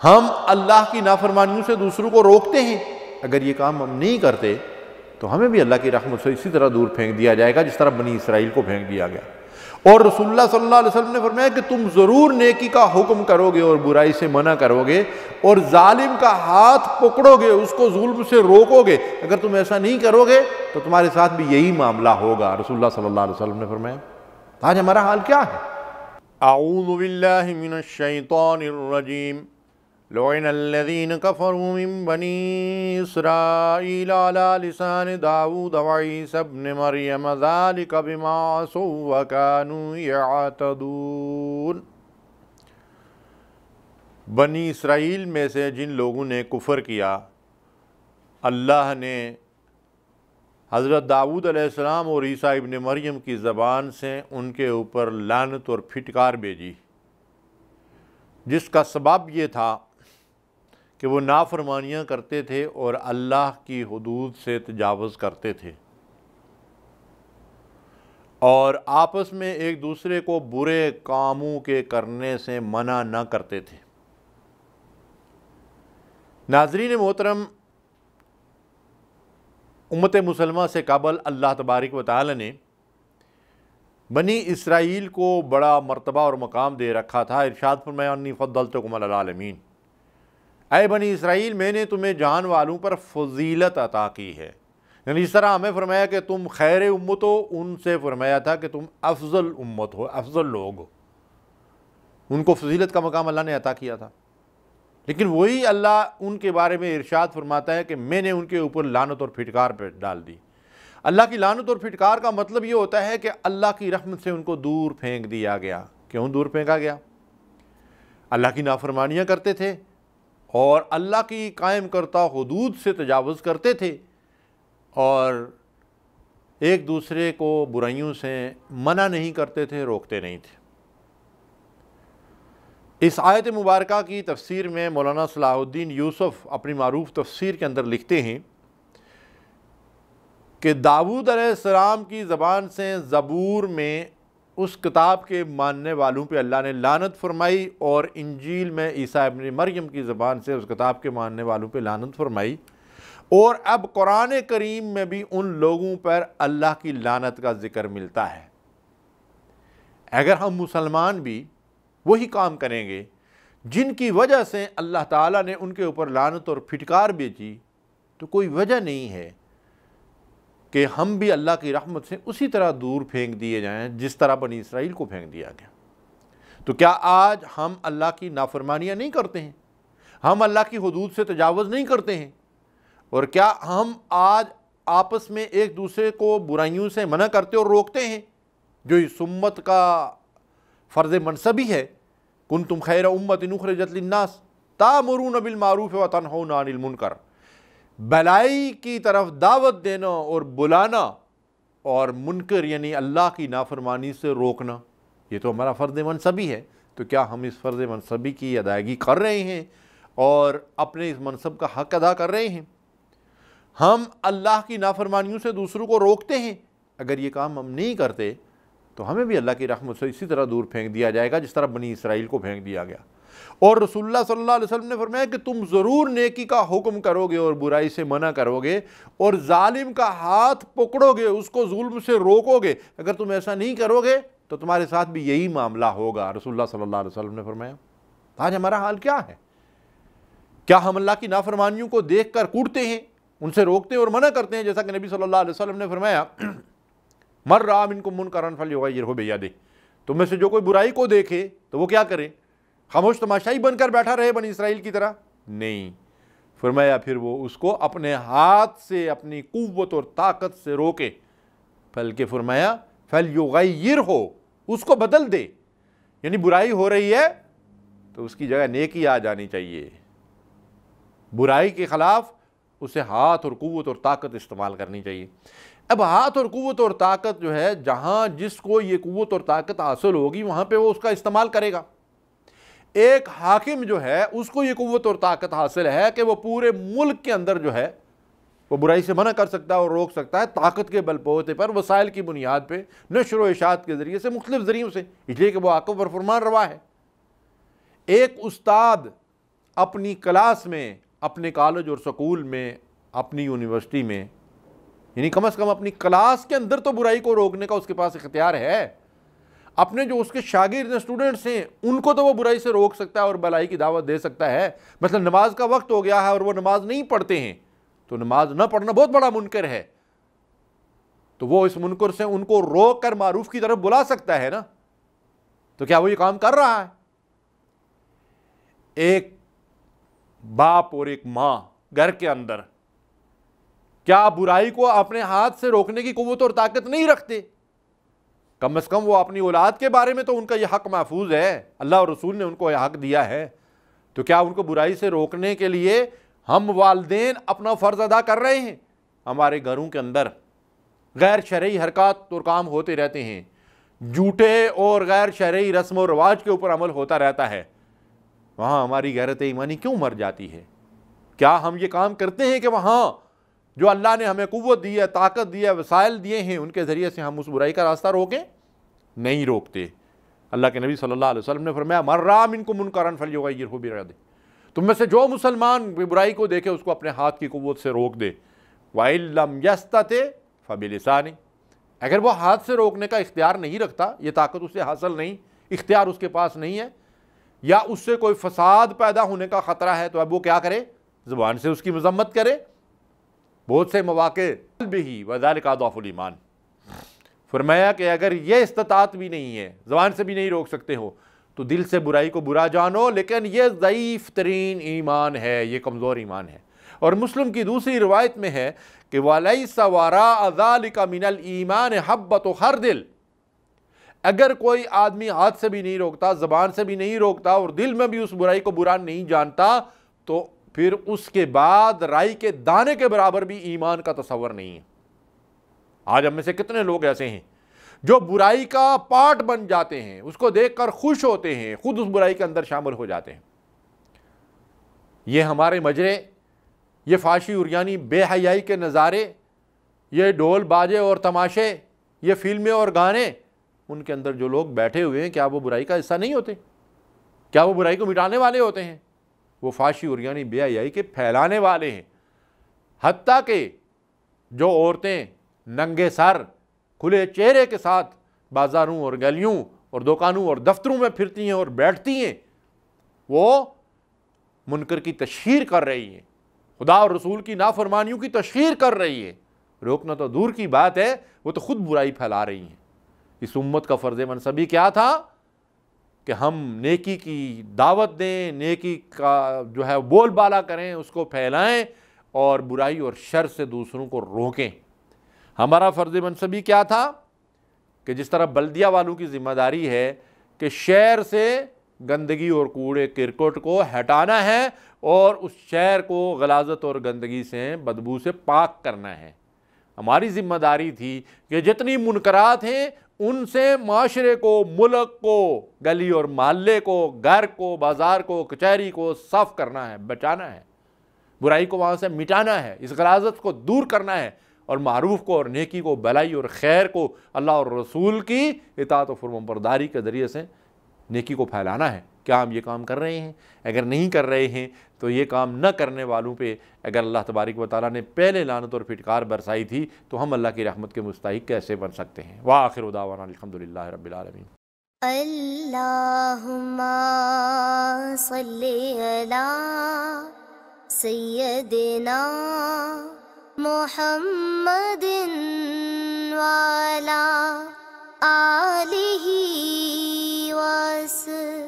ہم اللہ کی نافرمانیوں سے دوسروں کو روکتے ہیں، اگر یہ کام ہم نہیں کرتے تو ہمیں بھی اللہ کی رحمت سے اسی طرح دور پھینک دیا جائے گا جس طرح بنی اسرائیل کو پھینک دیا گیا۔ اور رسول اللہ صلی اللہ علیہ وسلم نے فرمایا کہ تم ضرور نیکی کا حکم کرو گے اور برائی سے منع کرو گے، اور ظالم کا ہاتھ پکڑو گے، اس کو ظلم سے روکو گے۔ اگر تم ایسا نہیں کرو گے تو تمہارے ساتھ بھی یہی معاملہ ہوگا، رسول اللہ صلی اللہ علیہ وسلم نے فرمایا۔ آج ہمارا حال کیا ہے؟ اعوذ باللہ من الشیطان الرجیم، لعن الذین کفروا من بنی اسرائیل علی لسان داؤد وعیسی ابن مریم ذلک بما عصوا وکانوا یعتدون۔ بنی اسرائیل میں سے جن لوگوں نے کفر کیا، اللہ نے حضرت داؤد علیہ السلام اور عیسیٰ ابن مریم کی زبان سے ان کے اوپر لعنت اور پھٹکار بھیجی، جس کا سبب یہ تھا کہ وہ نافرمانیاں کرتے تھے اور اللہ کی حدود سے تجاوز کرتے تھے، اور آپس میں ایک دوسرے کو برے کاموں کے کرنے سے منع نہ کرتے تھے۔ ناظرین محترم، امت مسلمہ سے قبل اللہ تبارک و تعالی نے بنی اسرائیل کو بڑا مرتبہ اور مقام دے رکھا تھا۔ ارشاد فرمایا انی فضلتکم علی العالمین، اے بنی اسرائیل میں نے تمہیں جہان والوں پر فضیلت عطا کی ہے۔ یعنی اس طرح ہمیں فرمایا کہ تم خیر امت ہو، ان سے فرمایا تھا کہ تم افضل امت ہو، افضل لوگ ہو۔ ان کو فضیلت کا مقام اللہ نے عطا کیا تھا، لیکن وہی اللہ ان کے بارے میں ارشاد فرماتا ہے کہ میں نے ان کے اوپر لعنت اور پھٹکار پہ ڈال دی۔ اللہ کی لعنت اور پھٹکار کا مطلب یہ ہوتا ہے کہ اللہ کی رحمت سے ان کو دور پھینک دیا گیا۔ کیوں دور پھینکا گیا؟ اللہ کی نافرمانیاں کرتے تھے اور اللہ کی قائم کرتا حدود سے تجاوز کرتے تھے، اور ایک دوسرے کو برائیوں سے منع نہیں کرتے تھے، روکتے نہیں تھے۔ اس آیت مبارکہ کی تفسیر میں مولانا صلاح الدین یوسف اپنی معروف تفسیر کے اندر لکھتے ہیں کہ داؤد علیہ السلام کی زبان سے زبور میں اس کتاب کے ماننے والوں پہ اللہ نے لعنت فرمائی، اور انجیل میں عیسیٰ ابن مریم کی زبان سے اس کتاب کے ماننے والوں پہ لعنت فرمائی، اور اب قرآن کریم میں بھی ان لوگوں پر اللہ کی لعنت کا ذکر ملتا ہے۔ اگر ہم مسلمان بھی وہی کام کریں گے جن کی وجہ سے اللہ تعالیٰ نے ان کے اوپر لعنت اور پھٹکار بھیجی، تو کوئی وجہ نہیں ہے کہ ہم بھی اللہ کی رحمت سے اسی طرح دور پھینک دیے جائیں جس طرح بنی اسرائیل کو پھینک دیا گیا۔ تو کیا آج ہم اللہ کی نافرمانیاں نہیں کرتے ہیں؟ ہم اللہ کی حدود سے تجاوز نہیں کرتے ہیں؟ اور کیا ہم آج آپس میں ایک دوسرے کو برائیوں سے منع کرتے اور روکتے ہیں، جو اس امت کا فرض منصبی ہے؟ کنتم خیر امت اخرجت للناس تأمرون بالمعروف وتنہون عن المنکر، بھلائی کی طرف دعوت دینا اور بلانا، اور منکر یعنی اللہ کی نافرمانی سے روکنا، یہ تو ہمارا فرض منصبی ہے۔ تو کیا ہم اس فرض منصبی کی ادائیگی کر رہے ہیں اور اپنے اس منصب کا حق ادا کر رہے ہیں؟ ہم اللہ کی نافرمانیوں سے دوسروں کو روکتے ہیں، اگر یہ کام ہم نہیں کرتے تو ہمیں بھی اللہ کی رحمت سے اسی طرح دور پھینک دیا جائے گا جس طرح بنی اسرائیل کو پھینک دیا گیا۔ اور رسول اللہ صلی اللہ علیہ وسلم نے فرمایا کہ تم ضرور نیکی کا حکم کرو گے اور برائی سے منع کرو گے، اور ظالم کا ہاتھ پکڑو گے، اس کو ظلم سے روکو گے۔ اگر تم ایسا نہیں کرو گے تو تمہارے ساتھ بھی یہی معاملہ ہوگا، رسول اللہ صلی اللہ علیہ وسلم نے فرمایا۔ آج ہمارا حال کیا ہے؟ کیا ہم اللہ کی نافرمانیوں کو دیکھ کر کوڑتے ہیں، ان سے روکتے ہیں اور منع کرتے ہیں، جیسا کہ نبی صلی اللہ علیہ وسلم نے فرمایا من رأى منکم منکرا فلیغیرہ بیدہ، تم میں سے جو کوئی برائی کو دیکھے تو وہ کیا کرے؟ خاموش تماشائی بن کر بیٹھا رہے بنی اسرائیل کی طرح؟ نہیں، فرمایا پھر وہ اس کو اپنے ہاتھ سے، اپنی قوت اور طاقت سے روکے، بلکہ فرمایا فلیغیرہ، اس کو بدل دے۔ یعنی برائی ہو رہی ہے تو اس کی جگہ نیکی آ جانی چاہیے، برائی کے خلاف اسے ہاتھ اور قوت اور طاقت استعمال کرنی چاہیے۔ اب ہاتھ اور قوت اور طاقت جو ہے، جہاں جس کو یہ قوت اور طاقت حاصل ہوگی وہاں پہ وہ اس کا استعمال کرے گا۔ ایک حاکم جو ہے اس کو یہ قوت اور طاقت حاصل ہے کہ وہ پورے ملک کے اندر جو ہے وہ برائی سے منع کر سکتا ہے اور روک سکتا ہے، طاقت کے بل بوتے پر، وسائل کی بنیاد پہ، نشر و اشاعت کے ذریعے سے، مختلف ذریعوں سے، اس لیے کہ وہ حاکم اور فرمان روا ہے۔ ایک استاد اپنی کلاس میں، اپنے کالج اور سکول میں، اپنی یونیورسٹی میں، یعنی کم از کم اپنی کلاس کے اندر تو برائی کو روکنے کا اس کے پاس اختیار ہے. اپنے جو اس کے شاگرد اسٹوڈنٹس ہیں ان کو تو وہ برائی سے روک سکتا ہے اور بھلائی کی دعوت دے سکتا ہے. مثلا نماز کا وقت ہو گیا ہے اور وہ نماز نہیں پڑھتے ہیں تو نماز نہ پڑھنا بہت بڑا منکر ہے، تو وہ اس منکر سے ان کو روک کر معروف کی طرف بلا سکتا ہے نا. تو کیا وہ یہ کام کر رہا ہے؟ ایک باپ اور ایک ماں گھر کے اندر کیا برائی کو اپنے ہاتھ سے روکنے کی قوت اور طاقت نہیں رکھتے؟ کم از کم وہ اپنی اولاد کے بارے میں تو ان کا یہ حق محفوظ ہے، اللہ اور رسول نے ان کو یہ حق دیا ہے. تو کیا ان کو برائی سے روکنے کے لیے ہم والدین اپنا فرض ادا کر رہے ہیں؟ ہمارے گھروں کے اندر غیر شرعی حرکات اور کام ہوتے رہتے ہیں، جھوٹے اور غیر شرعی رسم و رواج کے اوپر عمل ہوتا رہتا ہے. وہاں ہماری غیرت ایمانی کیوں مر جاتی ہے؟ کیا ہم یہ کام کرتے ہیں کہ وہاں جو اللہ نے ہمیں قوت دی ہے، طاقت دی ہے، وسائل دیے ہیں، ان کے ذریعے سے ہم اس برائی کا راستہ روکیں؟ نہیں روکتے. اللہ کے نبی صلی اللہ علیہ وسلم نے فرمایا من رأى منکم منکرا فلیغیرہ بیدہ، تم میں سے جو مسلمان برائی کو دیکھے اس کو اپنے ہاتھ کی قوت سے روک دے. وَإِن لَمْ يَسْتَطِعْ فَبِلِسَانِهِ، اگر وہ ہاتھ سے روکنے کا اختیار نہیں رکھتا، یہ طاقت اسے حاصل نہیں، اختیار اس کے پاس نہیں ہے، یا اس سے کوئی فساد پیدا ہونے کا خطرہ ہے، تو اب وہ کیا کرے؟ زبان سے اس کی مذمت کرے. بہت سے مواقع بِهِ وَذَلِكَ أَضْعَفُ الْإِيمَانِ، فرمایا کہ اگر یہ استطاعت بھی نہیں ہے، زبان سے بھی نہیں روک سکتے ہو، تو دل سے برائی کو برا جانو، لیکن یہ ضعیف ترین ایمان ہے، یہ کمزور ایمان ہے. اور مسلم کی دوسری روایت میں ہے کہ وَلَيْسَ وَرَاءَ ذَلِكَ مِنَ الْإِيمَانِ حَبَّةُ خَرْدِلٍ، اگر کوئی آدمی ہاتھ سے بھی نہیں روکتا، زبان سے بھی نہیں روکتا، اور دل میں بھی اس برائی کو برا نہیں جانتا، تو پھر اس کے بعد رائی کے دانے کے برابر بھی ایمان کا تصور نہیں ہے. آج ہم میں سے کتنے لوگ ایسے ہیں جو برائی کا پارٹ بن جاتے ہیں، اس کو دیکھ کر خوش ہوتے ہیں، خود اس برائی کے اندر شامل ہو جاتے ہیں. یہ ہمارے مجرے، یہ فحاشی عریانی بے حیائی کے نظارے، یہ ڈھول باجے اور تماشے، یہ فلمیں اور گانے، ان کے اندر جو لوگ بیٹھے ہوئے ہیں کیا وہ برائی کا حصہ نہیں ہوتے؟ کیا وہ برائی کو مٹانے والے ہوتے ہیں؟ وہ فحاشی عریانی بے حیائی کے پھیلانے والے ہیں. حتیٰ کہ جو عورتیں ننگے سر کھلے چہرے کے ساتھ بازاروں اور گلیوں اور دکانوں اور دفتروں میں پھرتی ہیں اور بیٹھتی ہیں، وہ منکر کی تشہیر کر رہی ہیں، خدا اور رسول کی نافرمانیوں کی تشہیر کر رہی ہے. روکنا تو دور کی بات ہے، وہ تو خود برائی پھیلا رہی ہیں. اس امت کا فرض منصبی کیا تھا کہ ہم نیکی کی دعوت دیں، نیکی کا جو ہے بول بالا کریں، اس کو پھیلائیں اور برائی اور شر سے دوسروں کو روکیں. ہمارا فرض منصبی کیا تھا کہ جس طرح بلدیہ والوں کی ذمہ داری ہے کہ شہر سے گندگی اور کوڑے کرکٹ کو ہٹانا ہے اور اس شہر کو غلاظت اور گندگی سے، بدبو سے پاک کرنا ہے. ہماری ذمہ داری تھی کہ جتنی منکرات ہیں ان سے معاشرے کو، ملک کو، گلی اور محلے کو، گھر کو، بازار کو، کچہری کو صاف کرنا ہے، بچانا ہے، برائی کو وہاں سے مٹانا ہے، اس غلاظت کو دور کرنا ہے، اور معروف کو اور نیکی کو، بھلائی اور خیر کو اللہ اور رسول کی اطاعت و فرمانبرداری کے ذریعے سے نیکی کو پھیلانا ہے. کیا ہم یہ کام کر رہے ہیں؟ اگر نہیں کر رہے ہیں تو یہ کام نہ کرنے والوں پہ اگر اللہ تبارک و تعالیٰ نے پہلے لعنت اور پھٹکار برسائی تھی تو ہم اللہ کی رحمت کے مستحق کیسے بن سکتے ہیں؟ وآخر دعوانا الحمدللہ رب العالمین. اللہم صلی علی سیدنا محمد وعلی آلہ وصحبہ